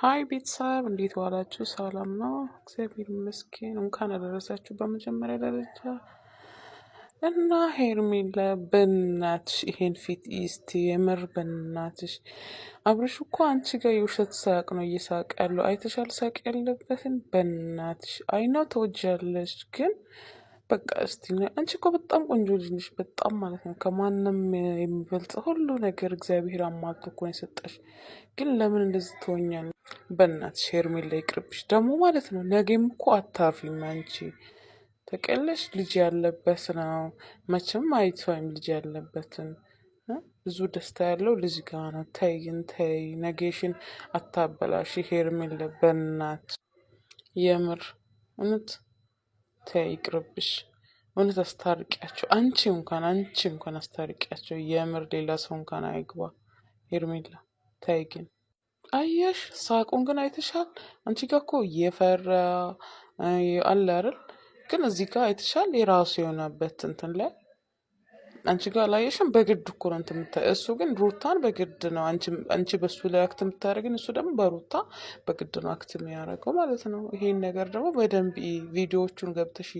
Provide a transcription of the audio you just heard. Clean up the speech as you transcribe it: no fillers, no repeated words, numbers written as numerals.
ሀይ ቤተሰብ እንዴት ዋላችሁ? ሰላም ነው? እግዚአብሔር ይመስገን። እንኳን አደረሳችሁ በመጀመሪያ ደረጃ እና ሄርሜላ በናትሽ ይሄን ፊት እስቲ የምር በናትሽ አብርሽ እኮ አንቺ ጋር የውሸት ሳቅ ነው እየሳቅ ያለው። አይተሻል ሳቅ ያለበትን። በናትሽ አይናው ተወጃለሽ ግን በቃ እስቲ አንቺ እኮ በጣም ቆንጆ ልጅ ነሽ፣ በጣም ማለት ነው። ከማንም የሚበልጥ ሁሉ ነገር እግዚአብሔር አሟልቶ እኮ ነው የሰጠሽ። ግን ለምን እንደዚህ ትሆኛለሽ? በእናትሽ ሄርሜላ ይቅርብሽ ደግሞ ማለት ነው። ነገም እኮ አታርፊም አንቺ ተቀለሽ። ልጅ ያለበት ነው መቼም አይተወይም። ልጅ ያለበትን ብዙ ደስታ ያለው ልጅ ጋ ነው። ተይን ተይ፣ ነገሽን አታበላሽ ሄርሜላ በእናት የምር እውነት ተይ ይቅርብሽ። እውነት አስታርቂያቸው። አንቺ እንኳን አስታርቂያቸው። የምር ሌላ ሰው እንኳን አይግባ። ሄርሜላ ተይ ግን አየሽ ሳቁን ግን አይተሻል። አንቺ ጋር እኮ እየፈራ አለ አይደል? ግን እዚህ ጋር አይተሻል የራሱ የሆነበት እንትን ላይ አንቺ ጋር አላየሽም? በግድ እኮ ነው እንትን እሱ ግን ሩታን በግድ ነው አንቺ በሱ ላይ አክት የምታደርግን፣ እሱ ደግሞ በሩታ በግድ ነው አክት የሚያደርገው ማለት ነው። ይሄን ነገር ደግሞ በደንብ ቪዲዮዎቹን ገብተሽ